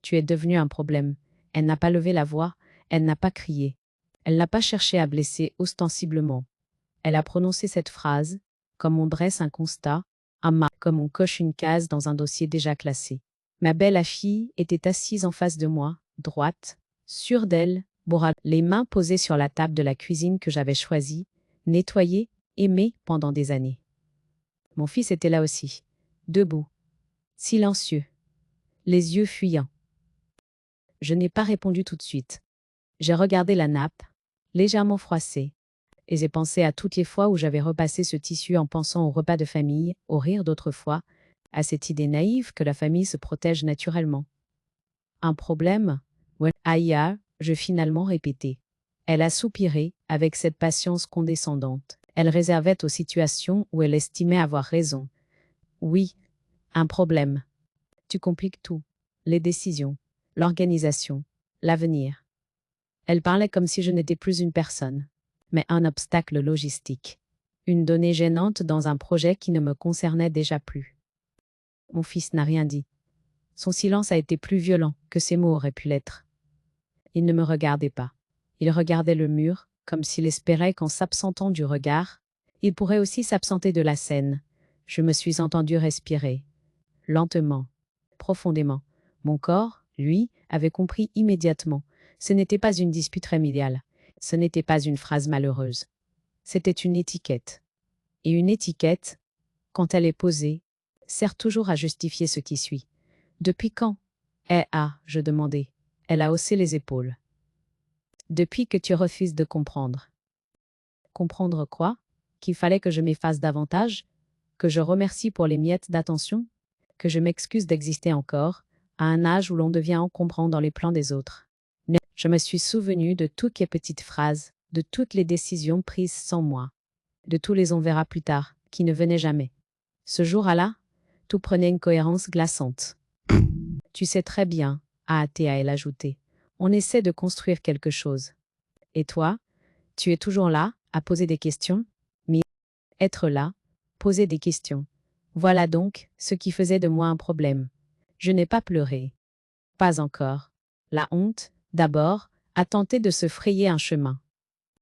Tu es devenu un problème. Elle n'a pas levé la voix, elle n'a pas crié. Elle n'a pas cherché à blesser ostensiblement. Elle a prononcé cette phrase, comme on dresse un constat, comme on coche une case dans un dossier déjà classé. Ma belle fille était assise en face de moi, droite, sûre d'elle, les mains posées sur la table de la cuisine que j'avais choisie, nettoyée, aimée pendant des années. Mon fils était là aussi, debout, silencieux, les yeux fuyants. Je n'ai pas répondu tout de suite. J'ai regardé la nappe, légèrement froissée, et j'ai pensé à toutes les fois où j'avais repassé ce tissu en pensant au repas de famille, au rire d'autrefois, à cette idée naïve que la famille se protège naturellement. Un problème? Ouais, aïe, je finalement répété. Elle a soupiré, avec cette patience condescendante. Elle réservait aux situations où elle estimait avoir raison. Oui, un problème. Tu compliques tout. Les décisions, l'organisation, l'avenir. Elle parlait comme si je n'étais plus une personne, mais un obstacle logistique. Une donnée gênante dans un projet qui ne me concernait déjà plus. Mon fils n'a rien dit. Son silence a été plus violent que ses mots auraient pu l'être. Il ne me regardait pas. Il regardait le mur, comme s'il espérait qu'en s'absentant du regard, il pourrait aussi s'absenter de la scène. Je me suis entendu respirer. Lentement, profondément. Mon corps, lui, avait compris immédiatement. Ce n'était pas une dispute familiale. Ce n'était pas une phrase malheureuse. C'était une étiquette. Et une étiquette, quand elle est posée, sert toujours à justifier ce qui suit. Depuis quand? Je demandai. Elle a haussé les épaules. Depuis que tu refuses de comprendre. Comprendre quoi? Qu'il fallait que je m'efface davantage? Que je remercie pour les miettes d'attention? Que je m'excuse d'exister encore, à un âge où l'on devient encombrant dans les plans des autres. Je me suis souvenu de toutes les petites phrases, de toutes les décisions prises sans moi, de tous les on verra plus tard, qui ne venaient jamais. Ce jour-là, tout prenait une cohérence glaçante. Tu sais très bien, a elle ajouté, on essaie de construire quelque chose. Et toi, tu es toujours là, à poser des questions? Mais être là, poser des questions. Voilà donc ce qui faisait de moi un problème. Je n'ai pas pleuré. Pas encore. La honte, d'abord, a tenté de se frayer un chemin.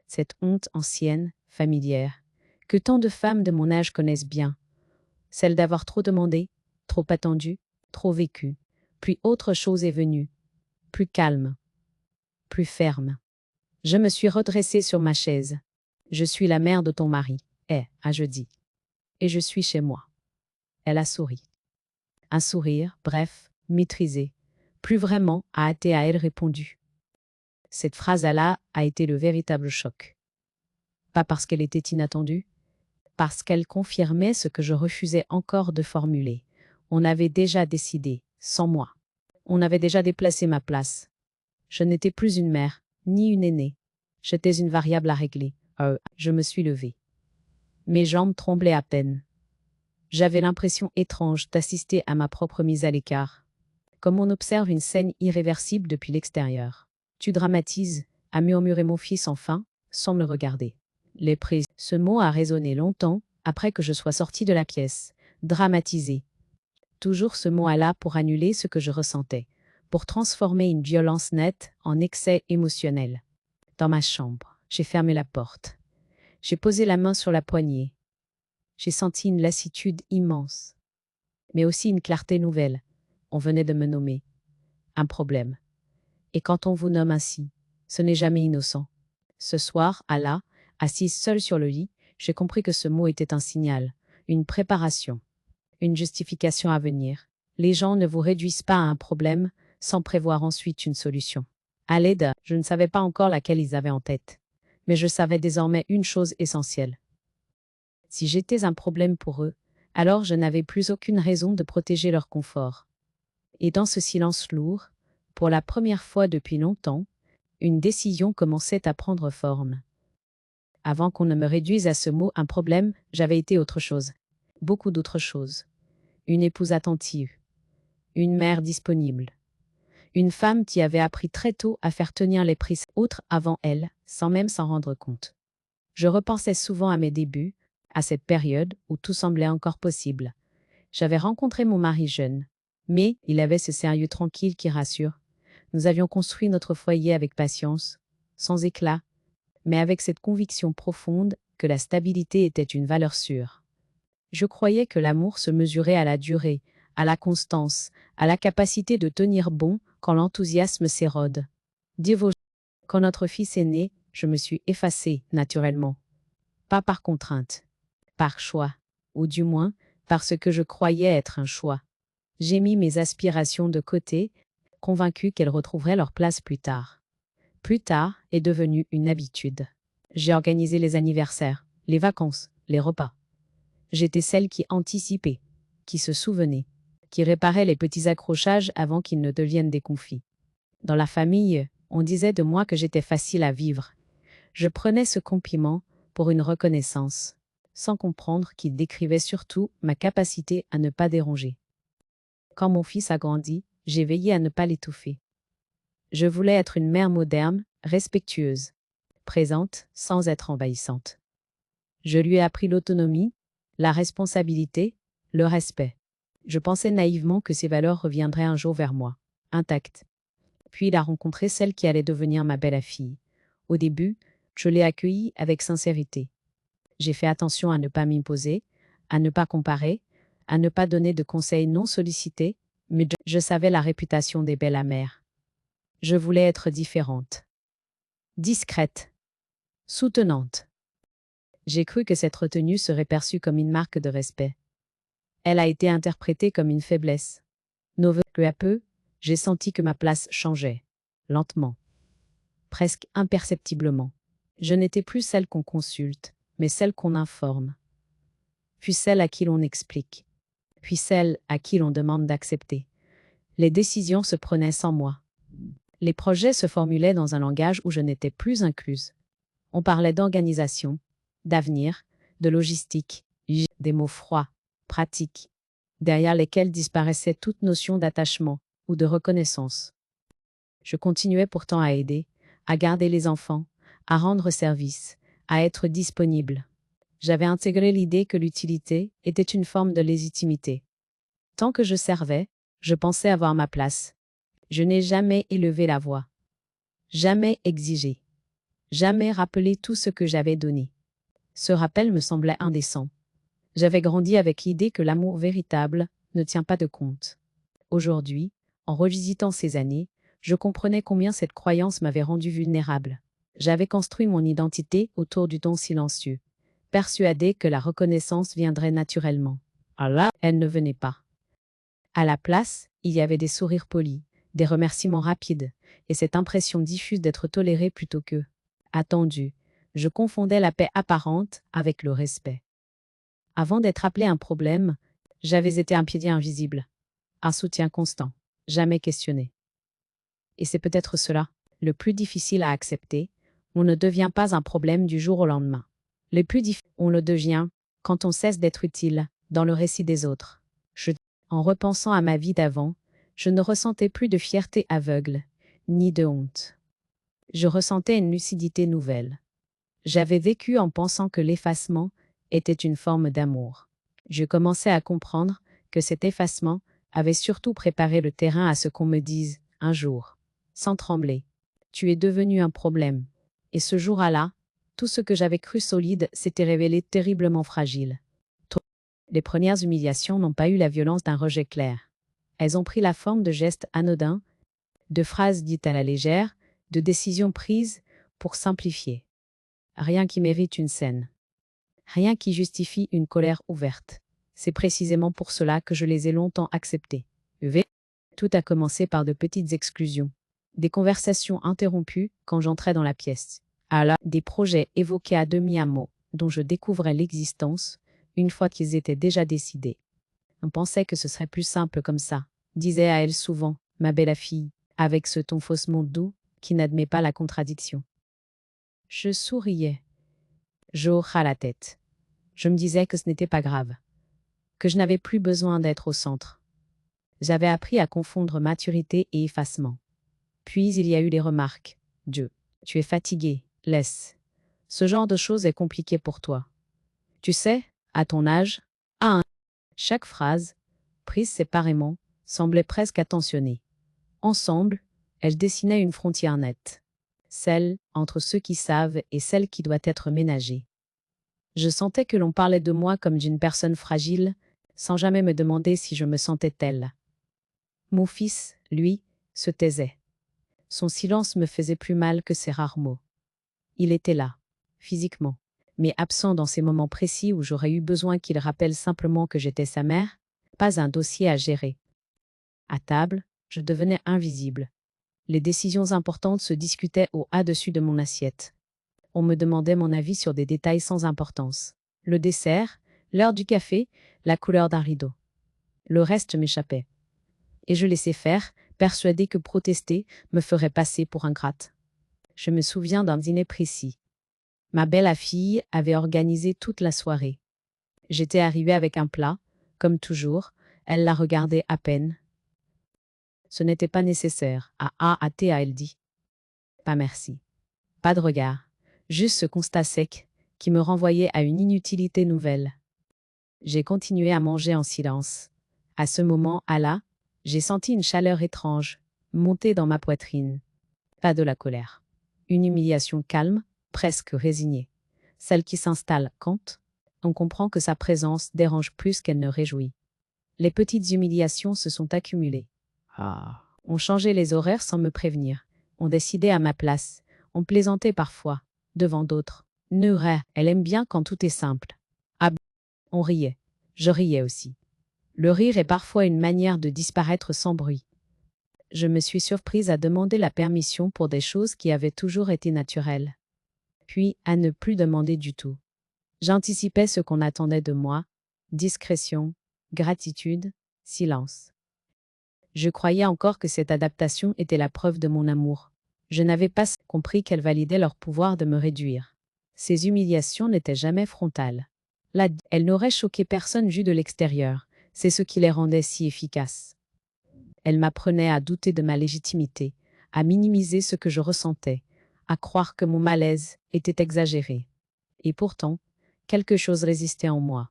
Cette honte ancienne, familière, que tant de femmes de mon âge connaissent bien. Celle d'avoir trop demandé, trop attendu, trop vécu. Puis autre chose est venue. Plus calme. Plus ferme. Je me suis redressée sur ma chaise. Je suis la mère de ton mari. Je dis. Et je suis chez moi. Elle a souri. Un sourire, bref, maîtrisé. Plus vraiment, a elle répondu. Cette phrase-là a été le véritable choc. Pas parce qu'elle était inattendue, parce qu'elle confirmait ce que je refusais encore de formuler. On avait déjà décidé, sans moi. On avait déjà déplacé ma place. Je n'étais plus une mère, ni une aînée. J'étais une variable à régler. Je me suis levée. Mes jambes tremblaient à peine. J'avais l'impression étrange d'assister à ma propre mise à l'écart. Comme on observe une scène irréversible depuis l'extérieur. Tu dramatises, a murmuré mon fils enfin, sans me regarder. Les prises. Ce mot a résonné longtemps, après que je sois sortie de la pièce. Dramatiser. Toujours ce mot là pour annuler ce que je ressentais. Pour transformer une violence nette en excès émotionnel. Dans ma chambre, j'ai fermé la porte. J'ai posé la main sur la poignée. J'ai senti une lassitude immense. Mais aussi une clarté nouvelle. On venait de me nommer. Un problème. Et quand on vous nomme ainsi, ce n'est jamais innocent. Ce soir, assise seule sur le lit, j'ai compris que ce mot était un signal, une préparation, une justification à venir. Les gens ne vous réduisent pas à un problème sans prévoir ensuite une solution. À l'aide, je ne savais pas encore laquelle ils avaient en tête. Mais je savais désormais une chose essentielle. Si j'étais un problème pour eux, alors je n'avais plus aucune raison de protéger leur confort. Et dans ce silence lourd, pour la première fois depuis longtemps, une décision commençait à prendre forme. Avant qu'on ne me réduise à ce mot un problème, j'avais été autre chose. Beaucoup d'autres choses. Une épouse attentive. Une mère disponible. Une femme qui avait appris très tôt à faire tenir les prises autres avant elle, sans même s'en rendre compte. Je repensais souvent à mes débuts, à cette période où tout semblait encore possible. J'avais rencontré mon mari jeune. Mais il avait ce sérieux tranquille qui rassure. Nous avions construit notre foyer avec patience, sans éclat, mais avec cette conviction profonde que la stabilité était une valeur sûre. Je croyais que l'amour se mesurait à la durée, à la constance, à la capacité de tenir bon quand l'enthousiasme s'érode. Quand notre fils est né, je me suis effacée, naturellement. Pas par contrainte, par choix, ou du moins, parce que je croyais être un choix. J'ai mis mes aspirations de côté, convaincue qu'elles retrouveraient leur place plus tard. Plus tard est devenu une habitude. J'ai organisé les anniversaires, les vacances, les repas. J'étais celle qui anticipait, qui se souvenait, qui réparait les petits accrochages avant qu'ils ne deviennent des conflits. Dans la famille, on disait de moi que j'étais facile à vivre. Je prenais ce compliment pour une reconnaissance, sans comprendre qu'il décrivait surtout ma capacité à ne pas déranger. Quand mon fils a grandi, j'ai veillé à ne pas l'étouffer. Je voulais être une mère moderne, respectueuse, présente sans être envahissante. Je lui ai appris l'autonomie, la responsabilité, le respect. Je pensais naïvement que ces valeurs reviendraient un jour vers moi, intactes. Puis il a rencontré celle qui allait devenir ma belle-fille. Au début, je l'ai accueillie avec sincérité. J'ai fait attention à ne pas m'imposer, à ne pas comparer, à ne pas donner de conseils non sollicités, mais je savais la réputation des belles-mères. Je voulais être différente, discrète, soutenante. J'ai cru que cette retenue serait perçue comme une marque de respect. Elle a été interprétée comme une faiblesse. Peu à peu, j'ai senti que ma place changeait, lentement, presque imperceptiblement. Je n'étais plus celle qu'on consulte, mais celle qu'on informe. Puis celle à qui l'on explique. Puis celle à qui l'on demande d'accepter. Les décisions se prenaient sans moi. Les projets se formulaient dans un langage où je n'étais plus incluse. On parlait d'organisation, d'avenir, de logistique, des mots froids, pratiques, derrière lesquels disparaissait toute notion d'attachement ou de reconnaissance. Je continuais pourtant à aider, à garder les enfants, à rendre service, à être disponible. J'avais intégré l'idée que l'utilité était une forme de légitimité. Tant que je servais, je pensais avoir ma place. Je n'ai jamais élevé la voix, jamais exigé, jamais rappelé tout ce que j'avais donné. Ce rappel me semblait indécent. J'avais grandi avec l'idée que l'amour véritable ne tient pas de compte. Aujourd'hui, en revisitant ces années, je comprenais combien cette croyance m'avait rendue vulnérable. J'avais construit mon identité autour du don silencieux, persuadée que la reconnaissance viendrait naturellement. Alors, elle ne venait pas. À la place, il y avait des sourires polis, des remerciements rapides, et cette impression diffuse d'être tolérée plutôt que attendue. Je confondais la paix apparente avec le respect. Avant d'être appelé un problème, j'avais été un pilier invisible, un soutien constant, jamais questionné. Et c'est peut-être cela, le plus difficile à accepter. On ne devient pas un problème du jour au lendemain. Le plus difficile, on le devient quand on cesse d'être utile dans le récit des autres. En repensant à ma vie d'avant, je ne ressentais plus de fierté aveugle, ni de honte. Je ressentais une lucidité nouvelle. J'avais vécu en pensant que l'effacement était une forme d'amour. Je commençais à comprendre que cet effacement avait surtout préparé le terrain à ce qu'on me dise, un jour, sans trembler, tu es devenu un problème. Et ce jour-là, tout ce que j'avais cru solide s'était révélé terriblement fragile. Les premières humiliations n'ont pas eu la violence d'un rejet clair. Elles ont pris la forme de gestes anodins, de phrases dites à la légère, de décisions prises pour simplifier. Rien qui mérite une scène. Rien qui justifie une colère ouverte. C'est précisément pour cela que je les ai longtemps acceptées. Tout a commencé par de petites exclusions. Des conversations interrompues quand j'entrais dans la pièce. Des projets évoqués à demi-mot, dont je découvrais l'existence, une fois qu'ils étaient déjà décidés. On pensait que ce serait plus simple comme ça, disait à elle souvent, ma belle-fille, avec ce ton faussement doux, qui n'admet pas la contradiction. Je souriais. Je hochais la tête. Je me disais que ce n'était pas grave, que je n'avais plus besoin d'être au centre. J'avais appris à confondre maturité et effacement. Puis il y a eu les remarques. Dieu, tu es fatigué, laisse. Ce genre de choses est compliqué pour toi. Tu sais, à ton âge, chaque phrase, prise séparément, semblait presque attentionnée. Ensemble, elles dessinaient une frontière nette. Celle entre ceux qui savent et celle qui doit être ménagée. Je sentais que l'on parlait de moi comme d'une personne fragile, sans jamais me demander si je me sentais telle. Mon fils, lui, se taisait. Son silence me faisait plus mal que ses rares mots. Il était là, physiquement, mais absent dans ces moments précis où j'aurais eu besoin qu'il rappelle simplement que j'étais sa mère, pas un dossier à gérer. À table, je devenais invisible. Les décisions importantes se discutaient au-dessus de mon assiette. On me demandait mon avis sur des détails sans importance. Le dessert, l'heure du café, la couleur d'un rideau. Le reste m'échappait. Et je laissais faire, persuadée que protester me ferait passer pour ingrate. Je me souviens d'un dîner précis. Ma belle-fille avait organisé toute la soirée. J'étais arrivée avec un plat, comme toujours, elle la regardait à peine. Ce n'était pas nécessaire, elle dit. Pas merci. Pas de regard. Juste ce constat sec, qui me renvoyait à une inutilité nouvelle. J'ai continué à manger en silence. À ce moment, j'ai senti une chaleur étrange, monter dans ma poitrine. Pas de la colère. Une humiliation calme, presque résignée. Celle qui s'installe quand on comprend que sa présence dérange plus qu'elle ne réjouit. Les petites humiliations se sont accumulées. On changeait les horaires sans me prévenir. On décidait à ma place. On plaisantait parfois, devant d'autres. Elle aime bien quand tout est simple. On riait. Je riais aussi. Le rire est parfois une manière de disparaître sans bruit. Je me suis surprise à demander la permission pour des choses qui avaient toujours été naturelles. Puis à ne plus demander du tout. J'anticipais ce qu'on attendait de moi. Discrétion, gratitude, silence. Je croyais encore que cette adaptation était la preuve de mon amour. Je n'avais pas compris qu'elle validait leur pouvoir de me réduire. Ces humiliations n'étaient jamais frontales. Là, elles n'auraient choqué personne vu de l'extérieur. C'est ce qui les rendait si efficaces. Elles m'apprenaient à douter de ma légitimité, à minimiser ce que je ressentais, à croire que mon malaise était exagéré. Et pourtant, quelque chose résistait en moi.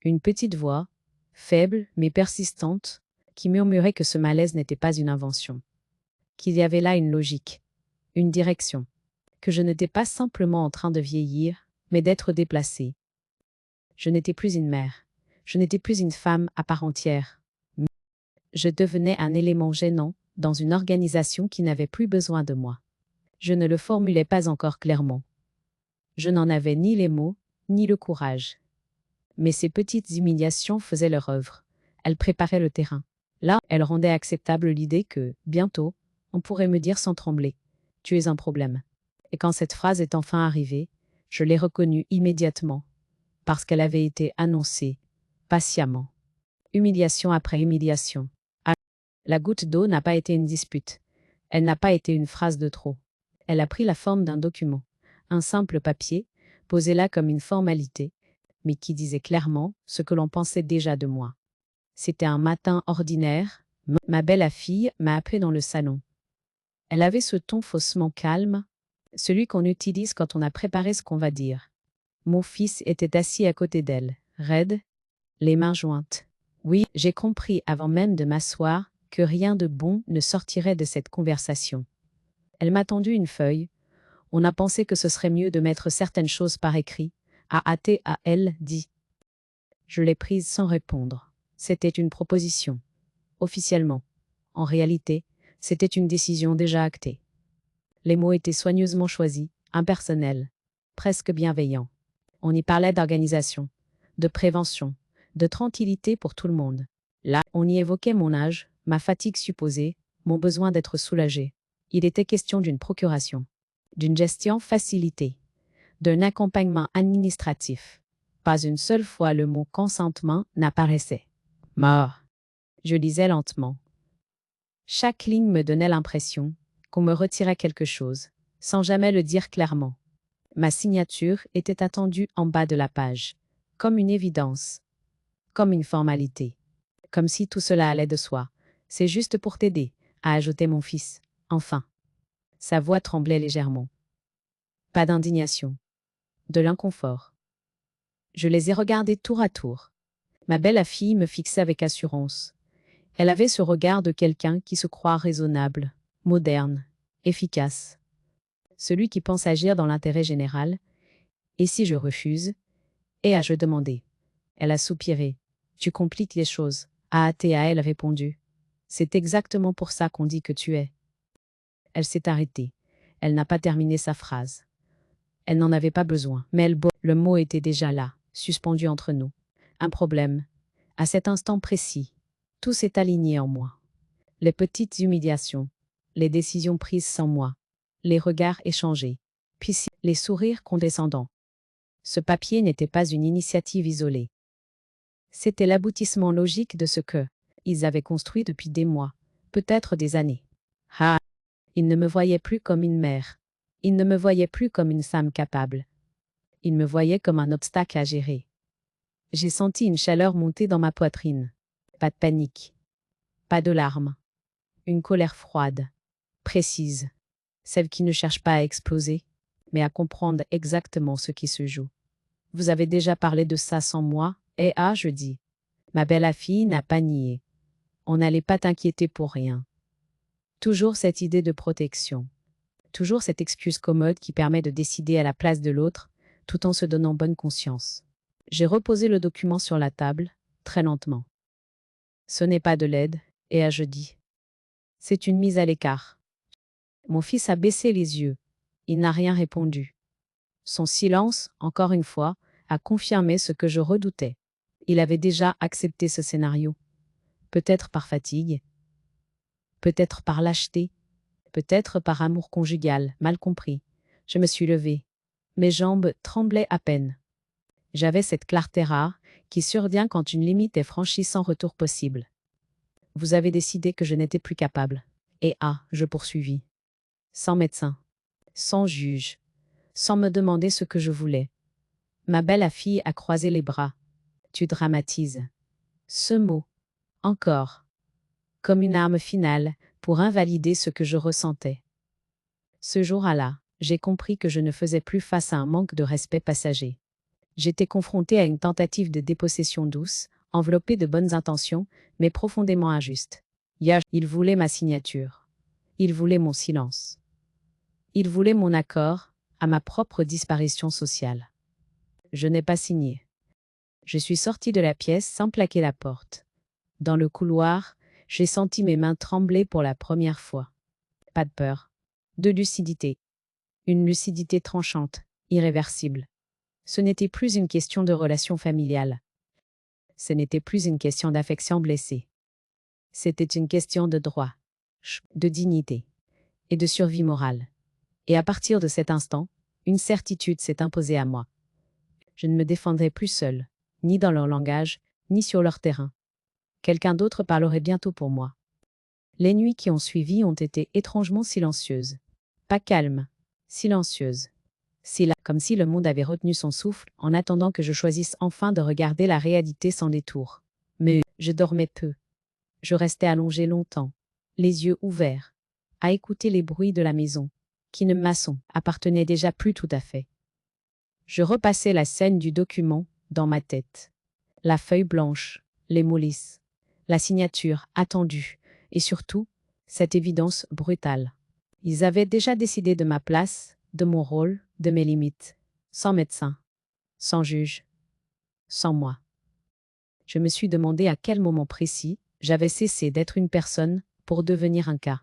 Une petite voix, faible mais persistante, qui murmurait que ce malaise n'était pas une invention, qu'il y avait là une logique, une direction, que je n'étais pas simplement en train de vieillir, mais d'être déplacée. Je n'étais plus une mère, je n'étais plus une femme à part entière. Je devenais un élément gênant dans une organisation qui n'avait plus besoin de moi. Je ne le formulais pas encore clairement. Je n'en avais ni les mots, ni le courage. Mais ces petites humiliations faisaient leur œuvre. Elles préparaient le terrain. Là, elles rendaient acceptable l'idée que, bientôt, on pourrait me dire sans trembler « Tu es un problème ». Et quand cette phrase est enfin arrivée, je l'ai reconnue immédiatement, parce qu'elle avait été annoncée, patiemment. Humiliation après humiliation. La goutte d'eau n'a pas été une dispute. Elle n'a pas été une phrase de trop. Elle a pris la forme d'un document, un simple papier, posé là comme une formalité, mais qui disait clairement ce que l'on pensait déjà de moi. C'était un matin ordinaire, ma belle-fille m'a appelé dans le salon. Elle avait ce ton faussement calme, celui qu'on utilise quand on a préparé ce qu'on va dire. Mon fils était assis à côté d'elle, raide, les mains jointes. Oui, j'ai compris avant même de m'asseoir que rien de bon ne sortirait de cette conversation. Elle m'a tendu une feuille. On a pensé que ce serait mieux de mettre certaines choses par écrit. Elle dit. Je l'ai prise sans répondre. C'était une proposition. Officiellement. En réalité, c'était une décision déjà actée. Les mots étaient soigneusement choisis, impersonnels, presque bienveillants. On y parlait d'organisation, de prévention, de tranquillité pour tout le monde. Là, on y évoquait mon âge, ma fatigue supposée, mon besoin d'être soulagé. Il était question d'une procuration, d'une gestion facilitée, d'un accompagnement administratif. Pas une seule fois le mot consentement n'apparaissait. Mort. Je lisais lentement. Chaque ligne me donnait l'impression qu'on me retirait quelque chose, sans jamais le dire clairement. Ma signature était attendue en bas de la page, comme une évidence, comme une formalité, comme si tout cela allait de soi. C'est juste pour t'aider, a ajouté mon fils. Enfin. Sa voix tremblait légèrement. Pas d'indignation, de l'inconfort. Je les ai regardés tour à tour. Ma belle-fille me fixait avec assurance. Elle avait ce regard de quelqu'un qui se croit raisonnable, moderne, efficace. Celui qui pense agir dans l'intérêt général. Et si je refuse? Et je demandé. Elle a soupiré. Tu compliques les choses. Elle a répondu. C'est exactement pour ça qu'on dit que tu es. Elle s'est arrêtée. Elle n'a pas terminé sa phrase. Elle n'en avait pas besoin, mais le mot était déjà là, suspendu entre nous. Un problème. À cet instant précis, tout s'est aligné en moi. Les petites humiliations, les décisions prises sans moi, les regards échangés, puis les sourires condescendants. Ce papier n'était pas une initiative isolée. C'était l'aboutissement logique de ce que ils avaient construit depuis des mois, peut-être des années. Ils ne me voyaient plus comme une mère. Ils ne me voyaient plus comme une femme capable. Ils me voyaient comme un obstacle à gérer. J'ai senti une chaleur monter dans ma poitrine. Pas de panique. Pas de larmes. Une colère froide, précise. Celle qui ne cherche pas à exploser, mais à comprendre exactement ce qui se joue. Vous avez déjà parlé de ça sans moi, et je dis. Ma belle fille n'a pas nié. On n'allait pas t'inquiéter pour rien. Toujours cette idée de protection. Toujours cette excuse commode qui permet de décider à la place de l'autre, tout en se donnant bonne conscience. J'ai reposé le document sur la table, très lentement. Ce n'est pas de l'aide, et je dis. C'est une mise à l'écart. Mon fils a baissé les yeux. Il n'a rien répondu. Son silence, encore une fois, a confirmé ce que je redoutais. Il avait déjà accepté ce scénario. Peut-être par fatigue, peut-être par lâcheté, peut-être par amour conjugal, mal compris. Je me suis levée. Mes jambes tremblaient à peine. J'avais cette clarté rare qui survient quand une limite est franchie sans retour possible. Vous avez décidé que je n'étais plus capable. Et je poursuivis. Sans médecin, sans juge, sans me demander ce que je voulais. Ma belle fille a croisé les bras. Tu dramatises. Ce mot, encore, comme une arme finale pour invalider ce que je ressentais. Ce jour-là, j'ai compris que je ne faisais plus face à un manque de respect passager. J'étais confrontée à une tentative de dépossession douce, enveloppée de bonnes intentions, mais profondément injuste. Il voulait ma signature. Il voulait mon silence. Il voulait mon accord à ma propre disparition sociale. Je n'ai pas signé. Je suis sortie de la pièce sans plaquer la porte. Dans le couloir, j'ai senti mes mains trembler pour la première fois. Pas de peur. De lucidité. Une lucidité tranchante, irréversible. Ce n'était plus une question de relation familiale. Ce n'était plus une question d'affection blessée. C'était une question de droit, de dignité et de survie morale. Et à partir de cet instant, une certitude s'est imposée à moi. Je ne me défendrai plus seule, ni dans leur langage, ni sur leur terrain. Quelqu'un d'autre parlerait bientôt pour moi. Les nuits qui ont suivi ont été étrangement silencieuses. Pas calmes, silencieuses. Comme si le monde avait retenu son souffle en attendant que je choisisse enfin de regarder la réalité sans détour. Mais je dormais peu. Je restais allongée longtemps, les yeux ouverts, à écouter les bruits de la maison, qui ne appartenait déjà plus tout à fait. Je repassais la scène du document dans ma tête. La feuille blanche, les mots lisses, la signature attendue, et surtout, cette évidence brutale. Ils avaient déjà décidé de ma place, de mon rôle, de mes limites, sans médecin, sans juge, sans moi. Je me suis demandé à quel moment précis j'avais cessé d'être une personne pour devenir un cas.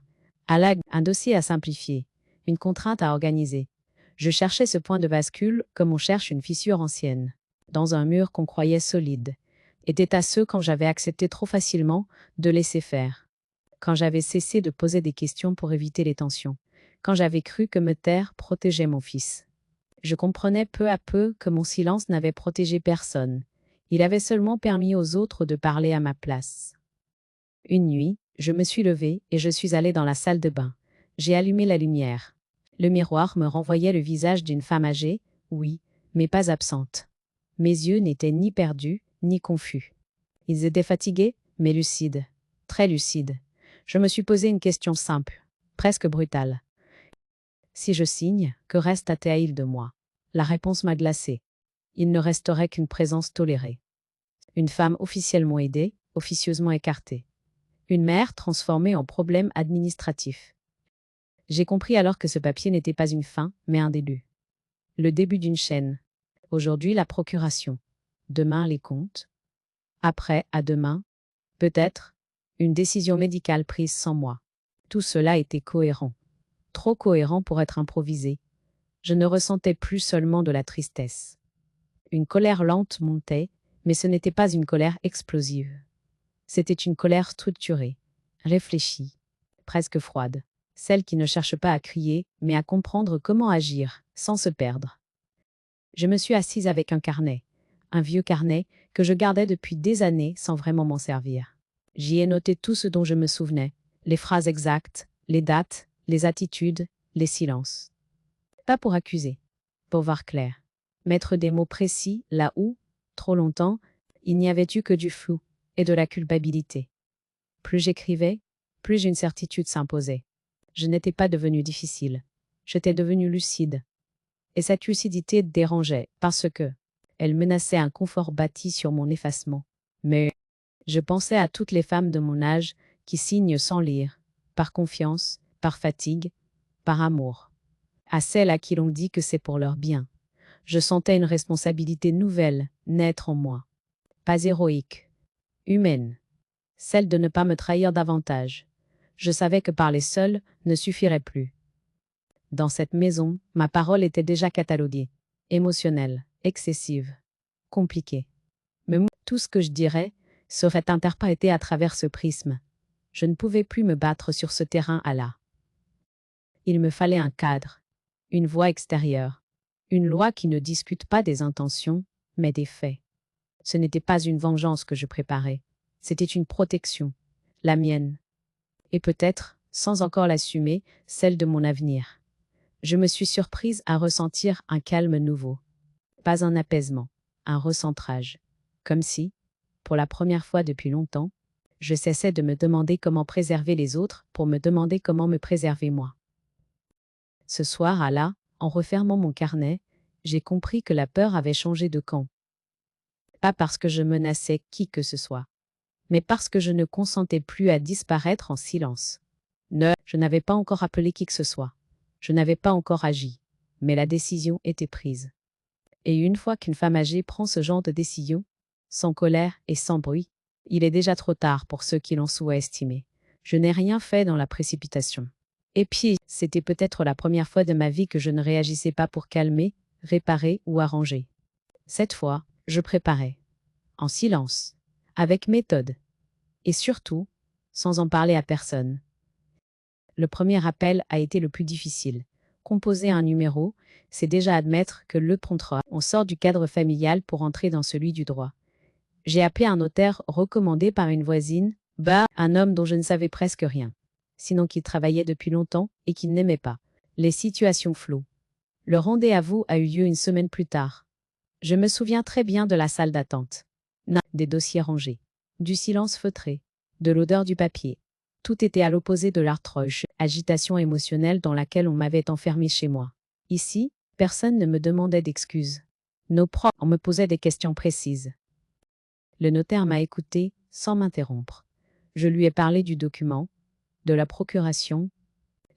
Un dossier à simplifier, une contrainte à organiser. Je cherchais ce point de bascule comme on cherche une fissure ancienne, dans un mur qu'on croyait solide. Était à ceux quand j'avais accepté trop facilement de laisser faire. Quand j'avais cessé de poser des questions pour éviter les tensions. Quand j'avais cru que me taire protégeait mon fils. Je comprenais peu à peu que mon silence n'avait protégé personne. Il avait seulement permis aux autres de parler à ma place. Une nuit, je me suis levée et je suis allée dans la salle de bain. J'ai allumé la lumière. Le miroir me renvoyait le visage d'une femme âgée, oui, mais pas absente. Mes yeux n'étaient ni perdus, ni confus. Ils étaient fatigués, mais lucides. Très lucides. Je me suis posé une question simple, presque brutale. Si je signe, que reste à Théaïl de moi? La réponse m'a glacée. Il ne resterait qu'une présence tolérée. Une femme officiellement aidée, officieusement écartée. Une mer transformée en problème administratif. J'ai compris alors que ce papier n'était pas une fin, mais un début. Le début d'une chaîne. Aujourd'hui, la procuration. Demain, les comptes. Après, à demain, peut-être, une décision médicale prise sans moi. Tout cela était cohérent. Trop cohérent pour être improvisé. Je ne ressentais plus seulement de la tristesse. Une colère lente montait, mais ce n'était pas une colère explosive. C'était une colère structurée, réfléchie, presque froide. Celle qui ne cherche pas à crier, mais à comprendre comment agir, sans se perdre. Je me suis assise avec un vieux carnet que je gardais depuis des années sans vraiment m'en servir. J'y ai noté tout ce dont je me souvenais, les phrases exactes, les dates, les attitudes, les silences. Pas pour accuser, pour voir clair. Mettre des mots précis là où, trop longtemps, il n'y avait eu que du flou et de la culpabilité. Plus j'écrivais, plus une certitude s'imposait. Je n'étais pas devenue difficile. J'étais devenue lucide. Et cette lucidité dérangeait parce que elle menaçait un confort bâti sur mon effacement. Mais je pensais à toutes les femmes de mon âge qui signent sans lire, par confiance, par fatigue, par amour. À celles à qui l'on dit que c'est pour leur bien. Je sentais une responsabilité nouvelle naître en moi. Pas héroïque, humaine. Celle de ne pas me trahir davantage. Je savais que parler seule ne suffirait plus. Dans cette maison, ma parole était déjà cataloguée. Émotionnelle, excessive, compliquée. Mais tout ce que je dirais serait interprété à travers ce prisme. Je ne pouvais plus me battre sur ce terrain à la. Il me fallait un cadre, une voie extérieure, une loi qui ne discute pas des intentions, mais des faits. Ce n'était pas une vengeance que je préparais, c'était une protection, la mienne. Et peut-être, sans encore l'assumer, celle de mon avenir. Je me suis surprise à ressentir un calme nouveau. Pas un apaisement, un recentrage. Comme si, pour la première fois depuis longtemps, je cessais de me demander comment préserver les autres pour me demander comment me préserver moi. Ce soir, à la, en refermant mon carnet, j'ai compris que la peur avait changé de camp. Pas parce que je menaçais qui que ce soit, mais parce que je ne consentais plus à disparaître en silence. Je n'avais pas encore appelé qui que ce soit. Je n'avais pas encore agi, mais la décision était prise. Et une fois qu'une femme âgée prend ce genre de décision, sans colère et sans bruit, il est déjà trop tard pour ceux qui l'ont sous-estimé. Je n'ai rien fait dans la précipitation. Et puis, c'était peut-être la première fois de ma vie que je ne réagissais pas pour calmer, réparer ou arranger. Cette fois, je préparais. En silence, avec méthode. Et surtout, sans en parler à personne. Le premier appel a été le plus difficile. Composer un numéro, c'est déjà admettre que le contrat, on sort du cadre familial pour entrer dans celui du droit. J'ai appelé un notaire recommandé par une voisine, un homme dont je ne savais presque rien. Sinon qu'il travaillait depuis longtemps et qu'il n'aimait pas. Les situations floues. Le rendez-vous a eu lieu une semaine plus tard. Je me souviens très bien de la salle d'attente. Des dossiers rangés. Du silence feutré. De l'odeur du papier. Tout était à l'opposé de l'artroche, agitation émotionnelle dans laquelle on m'avait enfermé chez moi. Ici, personne ne me demandait d'excuses. On me posait des questions précises. Le notaire m'a écouté, sans m'interrompre. Je lui ai parlé du document, de la procuration,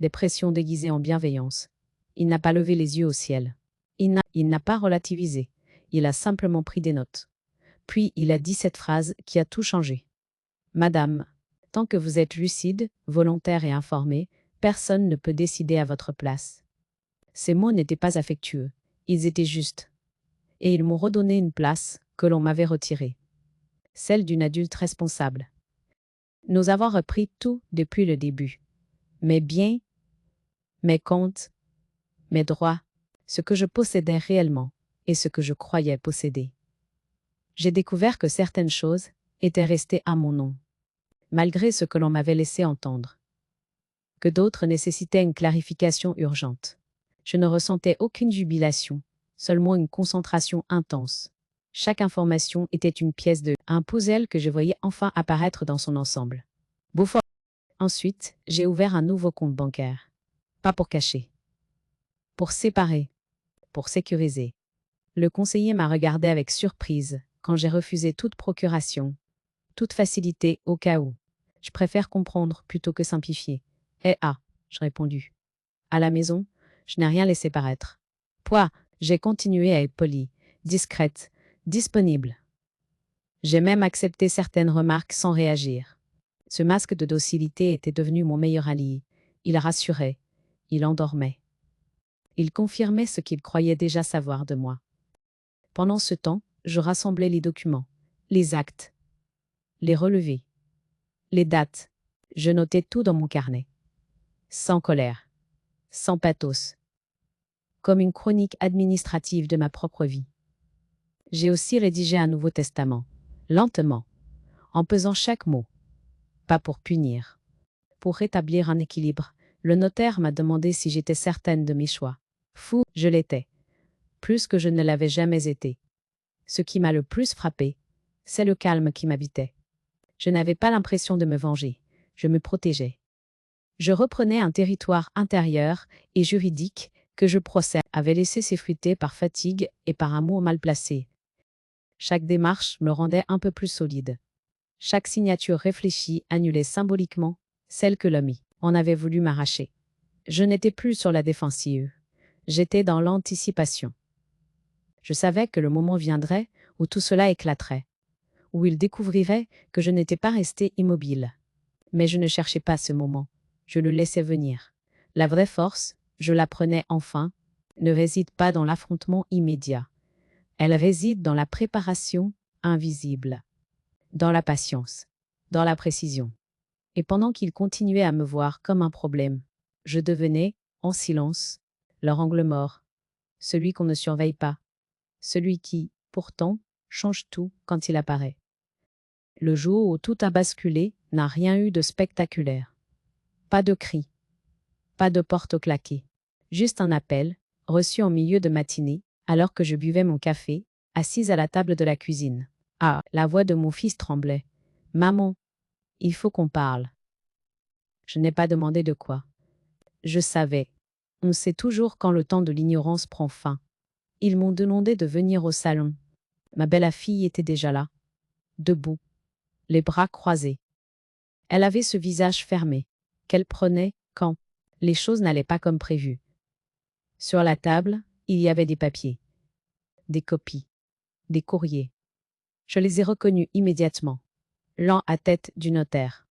des pressions déguisées en bienveillance. Il n'a pas levé les yeux au ciel. Il n'a pas relativisé. Il a simplement pris des notes. Puis il a dit cette phrase qui a tout changé. Madame, tant que vous êtes lucide, volontaire et informée, personne ne peut décider à votre place. Ces mots n'étaient pas affectueux. Ils étaient justes. Et ils m'ont redonné une place que l'on m'avait retirée. Celle d'une adulte responsable. Nous avons repris tout depuis le début. Mes biens, mes comptes, mes droits, ce que je possédais réellement et ce que je croyais posséder. J'ai découvert que certaines choses étaient restées à mon nom, malgré ce que l'on m'avait laissé entendre. Que d'autres nécessitaient une clarification urgente. Je ne ressentais aucune jubilation, seulement une concentration intense. Chaque information était une pièce un puzzle que je voyais enfin apparaître dans son ensemble. Ensuite, j'ai ouvert un nouveau compte bancaire. Pas pour cacher. Pour séparer. Pour sécuriser. Le conseiller m'a regardé avec surprise quand j'ai refusé toute procuration, toute facilité au cas où. Je préfère comprendre plutôt que simplifier. Eh ah, je répondis. À la maison, je n'ai rien laissé paraître. Puis, j'ai continué à être polie, discrète, disponible. J'ai même accepté certaines remarques sans réagir. Ce masque de docilité était devenu mon meilleur allié. Il rassurait, il endormait. Il confirmait ce qu'il croyait déjà savoir de moi. Pendant ce temps, je rassemblais les documents, les actes, les relevés, les dates. Je notais tout dans mon carnet. Sans colère, sans pathos. Comme une chronique administrative de ma propre vie. J'ai aussi rédigé un Nouveau Testament, lentement, en pesant chaque mot. Pas pour punir. Pour rétablir un équilibre, le notaire m'a demandé si j'étais certaine de mes choix. Fou, je l'étais. Plus que je ne l'avais jamais été. Ce qui m'a le plus frappé, c'est le calme qui m'habitait. Je n'avais pas l'impression de me venger, je me protégeais. Je reprenais un territoire intérieur et juridique que je avait laissé s'effriter par fatigue et par amour mal placé. Chaque démarche me rendait un peu plus solide. Chaque signature réfléchie annulait symboliquement celle que l'homme en avait voulu m'arracher. Je n'étais plus sur la défensive. J'étais dans l'anticipation. Je savais que le moment viendrait où tout cela éclaterait, où il découvrirait que je n'étais pas restée immobile. Mais je ne cherchais pas ce moment. Je le laissais venir. La vraie force, je l'apprenais enfin, ne réside pas dans l'affrontement immédiat. Elle réside dans la préparation invisible, dans la patience, dans la précision. Et pendant qu'ils continuaient à me voir comme un problème, je devenais, en silence, leur angle mort, celui qu'on ne surveille pas, celui qui, pourtant, change tout quand il apparaît. Le jour où tout a basculé n'a rien eu de spectaculaire. Pas de cri, pas de porte claquée, juste un appel, reçu en milieu de matinée, alors que je buvais mon café, assise à la table de la cuisine. Ah, la voix de mon fils tremblait. « Maman, il faut qu'on parle. » Je n'ai pas demandé de quoi. Je savais. On sait toujours quand le temps de l'ignorance prend fin. Ils m'ont demandé de venir au salon. Ma belle-fille était déjà là, debout, les bras croisés. Elle avait ce visage fermé, qu'elle prenait quand les choses n'allaient pas comme prévu. Sur la table, il y avait des papiers, des copies, des courriers. Je les ai reconnus immédiatement, l'un à tête du notaire.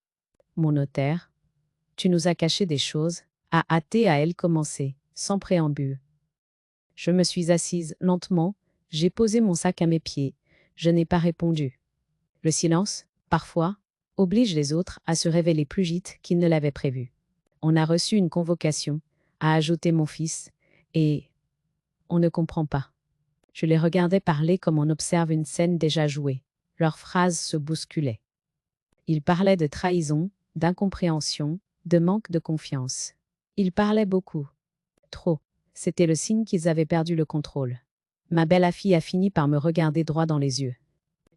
Mon notaire, tu nous as caché des choses, a hâté à elle commencer, sans préambule. Je me suis assise lentement, j'ai posé mon sac à mes pieds, je n'ai pas répondu. Le silence, parfois, oblige les autres à se révéler plus vite qu'ils ne l'avaient prévu. On a reçu une convocation, a ajouté mon fils, et on ne comprend pas. Je les regardais parler comme on observe une scène déjà jouée. Leurs phrases se bousculaient. Ils parlaient de trahison, d'incompréhension, de manque de confiance. Ils parlaient beaucoup. Trop. C'était le signe qu'ils avaient perdu le contrôle. Ma belle-fille a fini par me regarder droit dans les yeux.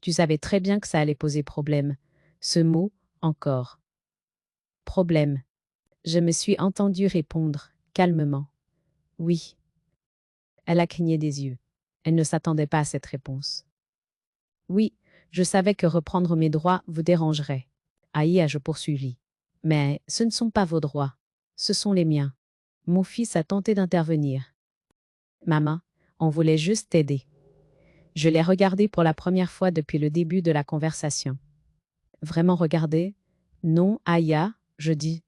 Tu savais très bien que ça allait poser problème. Ce mot, encore. Problème. Je me suis entendue répondre, calmement. Oui. Elle a cligné des yeux. Elle ne s'attendait pas à cette réponse. Oui, je savais que reprendre mes droits vous dérangerait. Aïe, je poursuivis. Mais ce ne sont pas vos droits. Ce sont les miens. Mon fils a tenté d'intervenir. Maman, on voulait juste t'aider. Je l'ai regardé pour la première fois depuis le début de la conversation. Vraiment regarder? Non, Aya, je dis.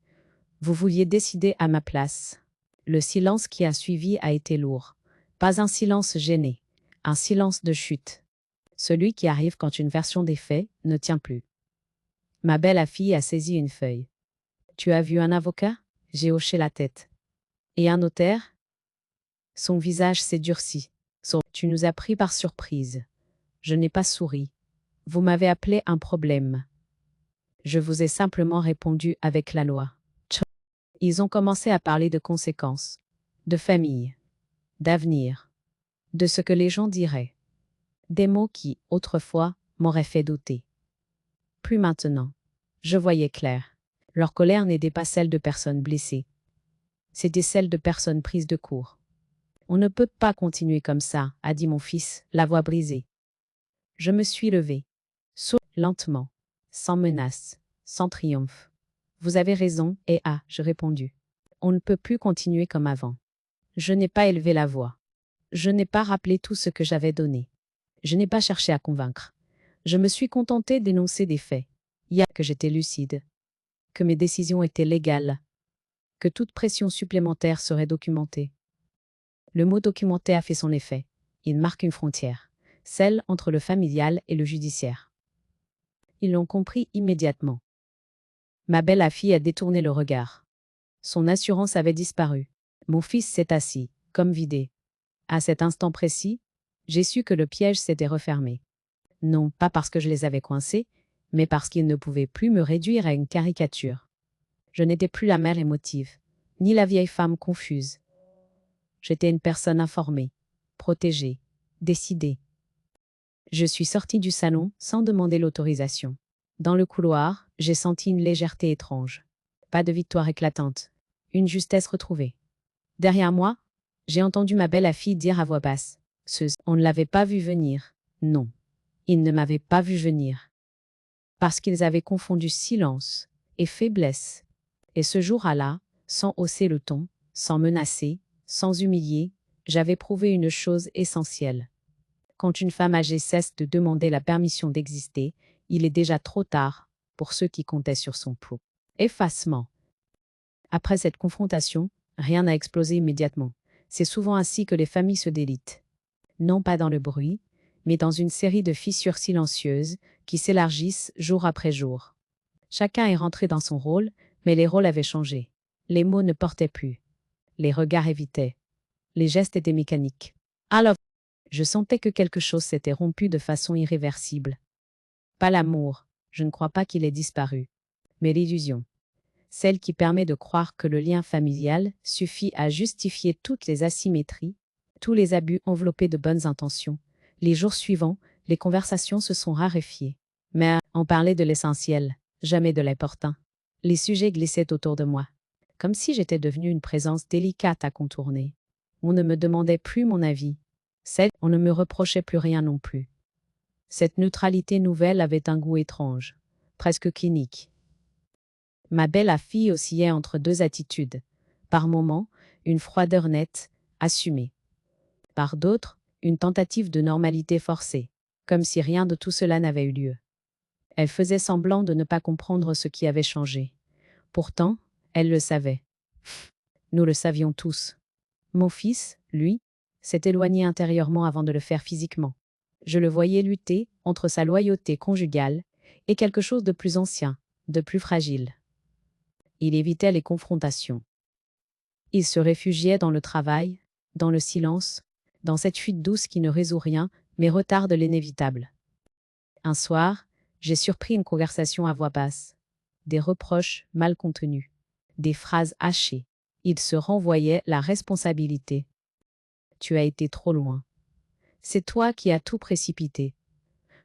Vous vouliez décider à ma place. Le silence qui a suivi a été lourd. Pas un silence gêné, un silence de chute. Celui qui arrive quand une version des faits ne tient plus. Ma belle-fille a saisi une feuille. Tu as vu un avocat? J'ai hoché la tête. Et un notaire? Son visage s'est durci. Tu nous as pris par surprise. Je n'ai pas souri. Vous m'avez appelé un problème. Je vous ai simplement répondu avec la loi. Ils ont commencé à parler de conséquences, de famille, d'avenir, de ce que les gens diraient. Des mots qui, autrefois, m'auraient fait douter. Plus maintenant. Je voyais clair. Leur colère n'était pas celle de personnes blessées. C'était celle de personnes prises de court. On ne peut pas continuer comme ça, a dit mon fils, la voix brisée. Je me suis levée. Lentement, sans menace, sans triomphe. Vous avez raison, et je répondu. On ne peut plus continuer comme avant. Je n'ai pas élevé la voix. Je n'ai pas rappelé tout ce que j'avais donné. Je n'ai pas cherché à convaincre. Je me suis contenté d'énoncer des faits. Il y a que j'étais lucide, que mes décisions étaient légales, que toute pression supplémentaire serait documentée. Le mot documenté a fait son effet. Il marque une frontière, celle entre le familial et le judiciaire. Ils l'ont compris immédiatement. Ma belle-fille a détourné le regard. Son assurance avait disparu. Mon fils s'est assis, comme vidé. À cet instant précis, j'ai su que le piège s'était refermé. Non pas parce que je les avais coincés, mais parce qu'ils ne pouvaient plus me réduire à une caricature. Je n'étais plus la mère émotive, ni la vieille femme confuse. J'étais une personne informée, protégée, décidée. Je suis sortie du salon sans demander l'autorisation. Dans le couloir, j'ai senti une légèreté étrange. Pas de victoire éclatante, une justesse retrouvée. Derrière moi, j'ai entendu ma belle-fille dire à voix basse. On ne l'avait pas vu venir. Non, ils ne m'avaient pas vu venir. Parce qu'ils avaient confondu silence et faiblesse. Et ce jour-là, sans hausser le ton, sans menacer, sans humilier, j'avais prouvé une chose essentielle. Quand une femme âgée cesse de demander la permission d'exister, il est déjà trop tard pour ceux qui comptaient sur son pouls. Effacement. Après cette confrontation, rien n'a explosé immédiatement. C'est souvent ainsi que les familles se délitent. Non pas dans le bruit, mais dans une série de fissures silencieuses qui s'élargissent jour après jour. Chacun est rentré dans son rôle, mais les rôles avaient changé. Les mots ne portaient plus. Les regards évitaient. Les gestes étaient mécaniques. Alors, je sentais que quelque chose s'était rompu de façon irréversible. Pas l'amour, je ne crois pas qu'il ait disparu, mais l'illusion. Celle qui permet de croire que le lien familial suffit à justifier toutes les asymétries, tous les abus enveloppés de bonnes intentions. Les jours suivants, les conversations se sont raréfiées. Mais on parlait de l'essentiel, jamais de l'important. Les sujets glissaient autour de moi, comme si j'étais devenue une présence délicate à contourner. On ne me demandait plus mon avis. On ne me reprochait plus rien non plus. Cette neutralité nouvelle avait un goût étrange, presque clinique. Ma belle-fille oscillait entre deux attitudes. Par moments, une froideur nette, assumée. Par d'autres, une tentative de normalité forcée, comme si rien de tout cela n'avait eu lieu. Elle faisait semblant de ne pas comprendre ce qui avait changé. Pourtant, elle le savait. Nous le savions tous. Mon fils, lui, s'est éloigné intérieurement avant de le faire physiquement. Je le voyais lutter entre sa loyauté conjugale et quelque chose de plus ancien, de plus fragile. Il évitait les confrontations. Il se réfugiait dans le travail, dans le silence, dans cette fuite douce qui ne résout rien, mais retarde l'inévitable. Un soir, j'ai surpris une conversation à voix basse. Des reproches mal contenus, des phrases hachées. Il se renvoyait la responsabilité. Tu as été trop loin. C'est toi qui as tout précipité.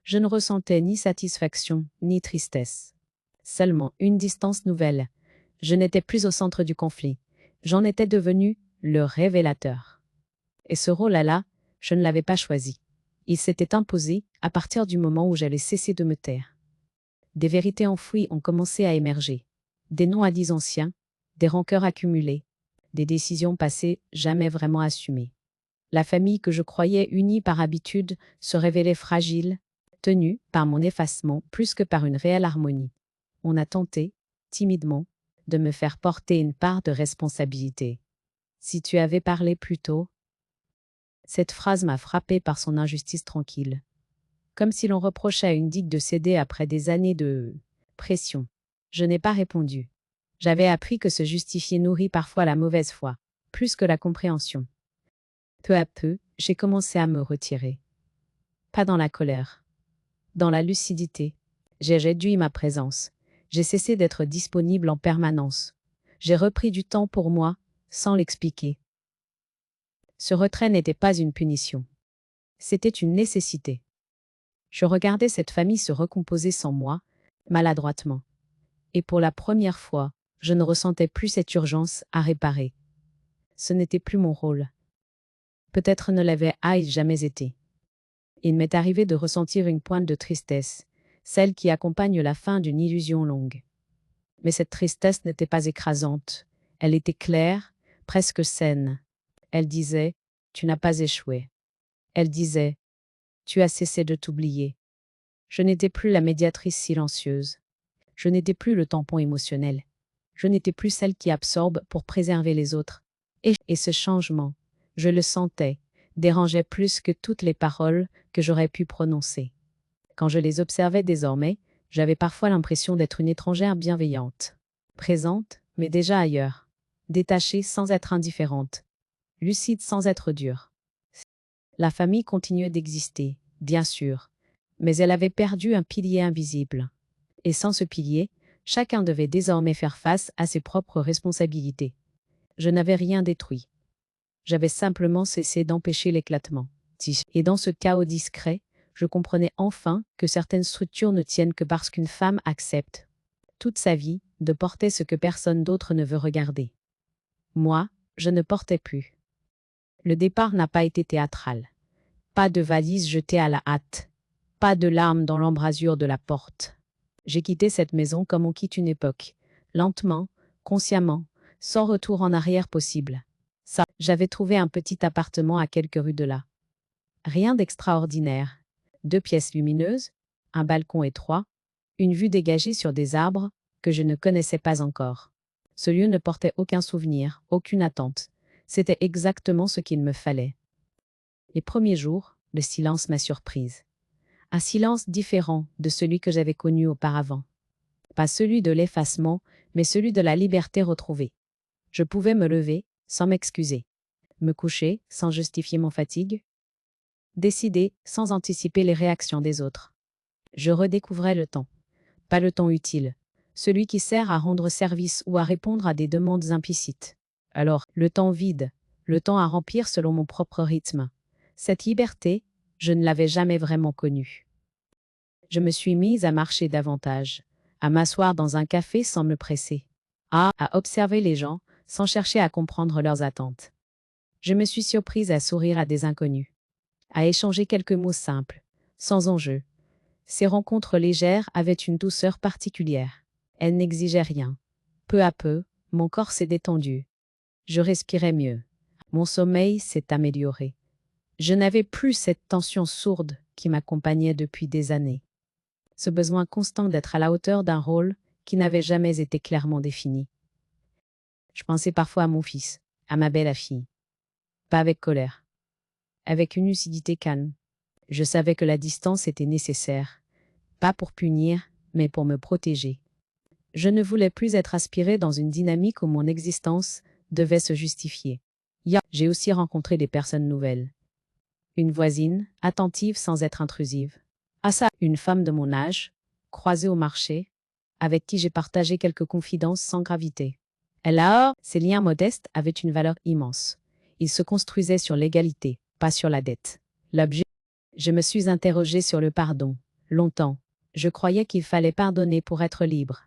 Je ne ressentais ni satisfaction, ni tristesse. Seulement une distance nouvelle. Je n'étais plus au centre du conflit. J'en étais devenu le révélateur. Et ce rôle-là, je ne l'avais pas choisi. Il s'était imposé à partir du moment où j'allais cesser de me taire. Des vérités enfouies ont commencé à émerger. Des non-dits anciens, des rancœurs accumulées, des décisions passées jamais vraiment assumées. La famille que je croyais unie par habitude se révélait fragile, tenue par mon effacement plus que par une réelle harmonie. On a tenté, timidement, de me faire porter une part de responsabilité. Si tu avais parlé plus tôt. Cette phrase m'a frappée par son injustice tranquille. Comme si l'on reprochait à une digue de céder après des années de pression. Je n'ai pas répondu. J'avais appris que se justifier nourrit parfois la mauvaise foi, plus que la compréhension. Peu à peu, j'ai commencé à me retirer. Pas dans la colère. Dans la lucidité. J'ai réduit ma présence. J'ai cessé d'être disponible en permanence. J'ai repris du temps pour moi, sans l'expliquer. Ce retrait n'était pas une punition. C'était une nécessité. Je regardais cette famille se recomposer sans moi, maladroitement. Et pour la première fois, je ne ressentais plus cette urgence à réparer. Ce n'était plus mon rôle. Peut-être ne l'avait-il jamais été. Il m'est arrivé de ressentir une pointe de tristesse, celle qui accompagne la fin d'une illusion longue. Mais cette tristesse n'était pas écrasante. Elle était claire, presque saine. Elle disait, tu n'as pas échoué. Elle disait, tu as cessé de t'oublier. Je n'étais plus la médiatrice silencieuse. Je n'étais plus le tampon émotionnel. Je n'étais plus celle qui absorbe pour préserver les autres. Et ce changement, je le sentais, dérangeait plus que toutes les paroles que j'aurais pu prononcer. Quand je les observais désormais, j'avais parfois l'impression d'être une étrangère bienveillante. Présente, mais déjà ailleurs. Détachée sans être indifférente. Lucide sans être dure. La famille continuait d'exister, bien sûr, mais elle avait perdu un pilier invisible. Et sans ce pilier, chacun devait désormais faire face à ses propres responsabilités. Je n'avais rien détruit. J'avais simplement cessé d'empêcher l'éclatement. Et dans ce chaos discret, je comprenais enfin que certaines structures ne tiennent que parce qu'une femme accepte, toute sa vie, de porter ce que personne d'autre ne veut regarder. Moi, je ne portais plus. Le départ n'a pas été théâtral. Pas de valise jetée à la hâte. Pas de larmes dans l'embrasure de la porte. J'ai quitté cette maison comme on quitte une époque, lentement, consciemment, sans retour en arrière possible. Ça, j'avais trouvé un petit appartement à quelques rues de là. Rien d'extraordinaire. 2 pièces lumineuses, un balcon étroit, une vue dégagée sur des arbres que je ne connaissais pas encore. Ce lieu ne portait aucun souvenir, aucune attente. C'était exactement ce qu'il me fallait. Les premiers jours, le silence m'a surprise. Un silence différent de celui que j'avais connu auparavant. Pas celui de l'effacement, mais celui de la liberté retrouvée. Je pouvais me lever, sans m'excuser. Me coucher, sans justifier mon fatigue. Décider, sans anticiper les réactions des autres. Je redécouvrais le temps. Pas le temps utile. Celui qui sert à rendre service ou à répondre à des demandes implicites. Alors, le temps vide. Le temps à remplir selon mon propre rythme. Cette liberté, je ne l'avais jamais vraiment connue. Je me suis mise à marcher davantage, à m'asseoir dans un café sans me presser, à observer les gens sans chercher à comprendre leurs attentes. Je me suis surprise à sourire à des inconnus, à échanger quelques mots simples, sans enjeu. Ces rencontres légères avaient une douceur particulière. Elles n'exigeaient rien. Peu à peu, mon corps s'est détendu. Je respirais mieux. Mon sommeil s'est amélioré. Je n'avais plus cette tension sourde qui m'accompagnait depuis des années. Ce besoin constant d'être à la hauteur d'un rôle qui n'avait jamais été clairement défini. Je pensais parfois à mon fils, à ma belle-fille. Pas avec colère. Avec une lucidité calme. Je savais que la distance était nécessaire. Pas pour punir, mais pour me protéger. Je ne voulais plus être aspirée dans une dynamique où mon existence devait se justifier. J'ai aussi rencontré des personnes nouvelles. Une voisine, attentive sans être intrusive. À ça, une femme de mon âge, croisée au marché, avec qui j'ai partagé quelques confidences sans gravité. Alors, ces liens modestes avaient une valeur immense. Ils se construisaient sur l'égalité, pas sur la dette. L'objet. Je me suis interrogée sur le pardon. Longtemps, je croyais qu'il fallait pardonner pour être libre.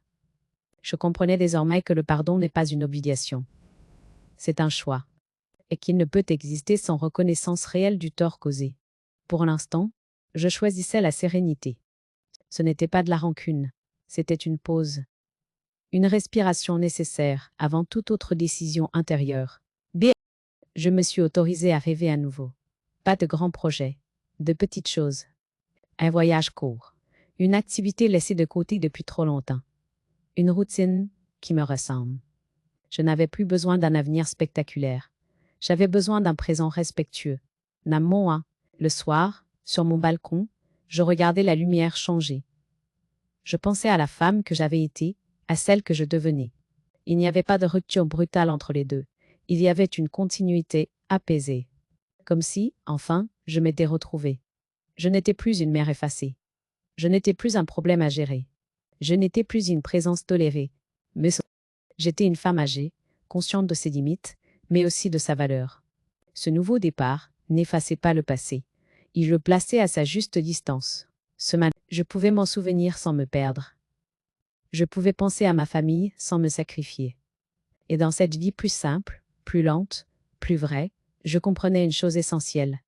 Je comprenais désormais que le pardon n'est pas une obligation. C'est un choix. Et qu'il ne peut exister sans reconnaissance réelle du tort causé. Pour l'instant, je choisissais la sérénité. Ce n'était pas de la rancune, c'était une pause. Une respiration nécessaire avant toute autre décision intérieure. Je me suis autorisée à rêver à nouveau. Pas de grands projets, de petites choses. Un voyage court, une activité laissée de côté depuis trop longtemps. Une routine qui me ressemble. Je n'avais plus besoin d'un avenir spectaculaire. J'avais besoin d'un présent respectueux. Namoa, le soir, sur mon balcon, je regardais la lumière changer. Je pensais à la femme que j'avais été, à celle que je devenais. Il n'y avait pas de rupture brutale entre les deux. Il y avait une continuité apaisée. Comme si, enfin, je m'étais retrouvée. Je n'étais plus une mère effacée. Je n'étais plus un problème à gérer. Je n'étais plus une présence tolérée. Mais j'étais une femme âgée, consciente de ses limites, mais aussi de sa valeur. Ce nouveau départ n'effaçait pas le passé. Il le plaçait à sa juste distance. Je pouvais m'en souvenir sans me perdre. Je pouvais penser à ma famille sans me sacrifier. Et dans cette vie plus simple, plus lente, plus vraie, je comprenais une chose essentielle.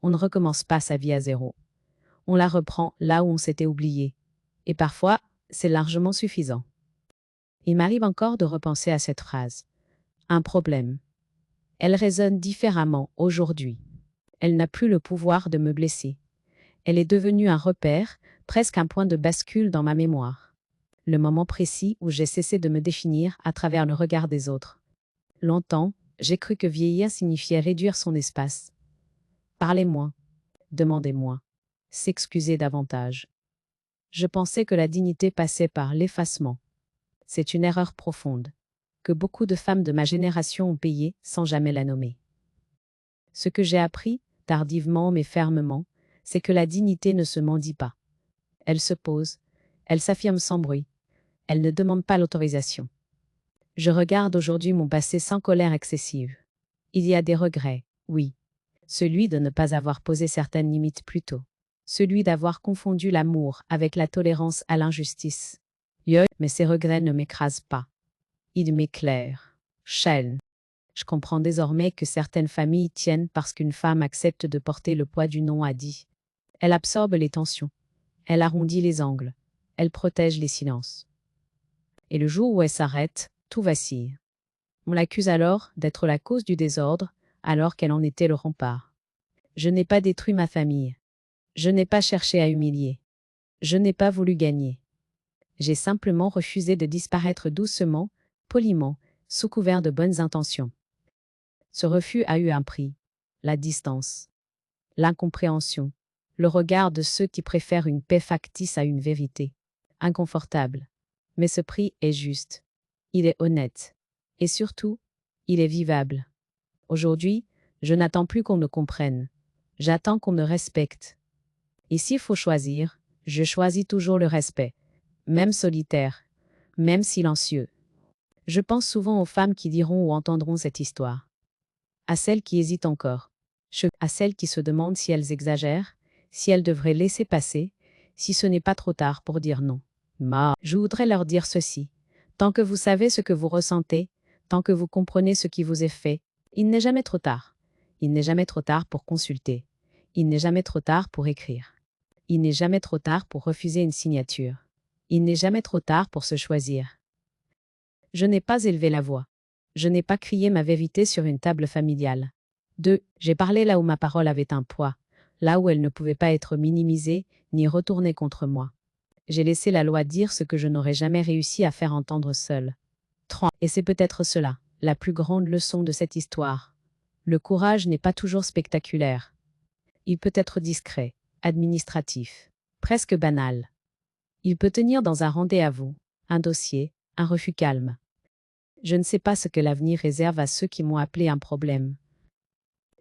On ne recommence pas sa vie à zéro. On la reprend là où on s'était oublié. Et parfois, c'est largement suffisant. Il m'arrive encore de repenser à cette phrase. Un problème. Elle résonne différemment aujourd'hui. Elle n'a plus le pouvoir de me blesser. Elle est devenue un repère, presque un point de bascule dans ma mémoire. Le moment précis où j'ai cessé de me définir à travers le regard des autres. Longtemps, j'ai cru que vieillir signifiait réduire son espace. Parler moins, demander moins, s'excuser davantage. Je pensais que la dignité passait par l'effacement. C'est une erreur profonde, que beaucoup de femmes de ma génération ont payée sans jamais la nommer. Ce que j'ai appris, tardivement mais fermement, c'est que la dignité ne se mendie pas. Elle se pose, elle s'affirme sans bruit, elle ne demande pas l'autorisation. Je regarde aujourd'hui mon passé sans colère excessive. Il y a des regrets, oui. Celui de ne pas avoir posé certaines limites plus tôt. Celui d'avoir confondu l'amour avec la tolérance à l'injustice. Mais ces regrets ne m'écrasent pas. Ils m'éclairent. Chaîne. Je comprends désormais que certaines familles tiennent parce qu'une femme accepte de porter le poids du non a dit. Elle absorbe les tensions. Elle arrondit les angles. Elle protège les silences. Et le jour où elle s'arrête, tout vacille. On l'accuse alors d'être la cause du désordre, alors qu'elle en était le rempart. Je n'ai pas détruit ma famille. Je n'ai pas cherché à humilier. Je n'ai pas voulu gagner. J'ai simplement refusé de disparaître doucement, poliment, sous couvert de bonnes intentions. Ce refus a eu un prix. La distance. L'incompréhension. Le regard de ceux qui préfèrent une paix factice à une vérité. Inconfortable. Mais ce prix est juste. Il est honnête. Et surtout, il est vivable. Aujourd'hui, je n'attends plus qu'on me comprenne. J'attends qu'on me respecte. Et s'il faut choisir, je choisis toujours le respect. Même solitaire. Même silencieux. Je pense souvent aux femmes qui diront ou entendront cette histoire. À celles qui hésitent encore. À celles qui se demandent si elles exagèrent, si elles devraient laisser passer, si ce n'est pas trop tard pour dire non. Je voudrais leur dire ceci. Tant que vous savez ce que vous ressentez, tant que vous comprenez ce qui vous est fait, il n'est jamais trop tard. Il n'est jamais trop tard pour consulter. Il n'est jamais trop tard pour écrire. Il n'est jamais trop tard pour refuser une signature. Il n'est jamais trop tard pour se choisir. Je n'ai pas élevé la voix. Je n'ai pas crié ma vérité sur une table familiale. 2. J'ai parlé là où ma parole avait un poids, là où elle ne pouvait pas être minimisée, ni retournée contre moi. J'ai laissé la loi dire ce que je n'aurais jamais réussi à faire entendre seule. 3. Et c'est peut-être cela, la plus grande leçon de cette histoire. Le courage n'est pas toujours spectaculaire. Il peut être discret, administratif, presque banal. Il peut tenir dans un rendez-vous, un dossier, un refus calme. Je ne sais pas ce que l'avenir réserve à ceux qui m'ont appelé un problème.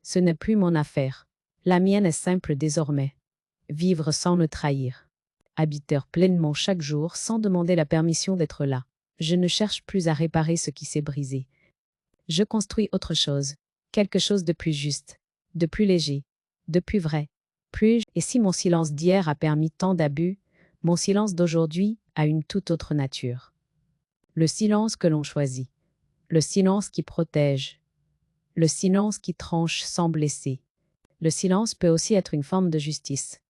Ce n'est plus mon affaire. La mienne est simple désormais. Vivre sans me trahir. Habiter pleinement chaque jour sans demander la permission d'être là. Je ne cherche plus à réparer ce qui s'est brisé. Je construis autre chose. Quelque chose de plus juste, de plus léger, de plus vrai. Et si mon silence d'hier a permis tant d'abus, mon silence d'aujourd'hui a une toute autre nature. Le silence que l'on choisit. Le silence qui protège. Le silence qui tranche sans blesser. Le silence peut aussi être une forme de justice.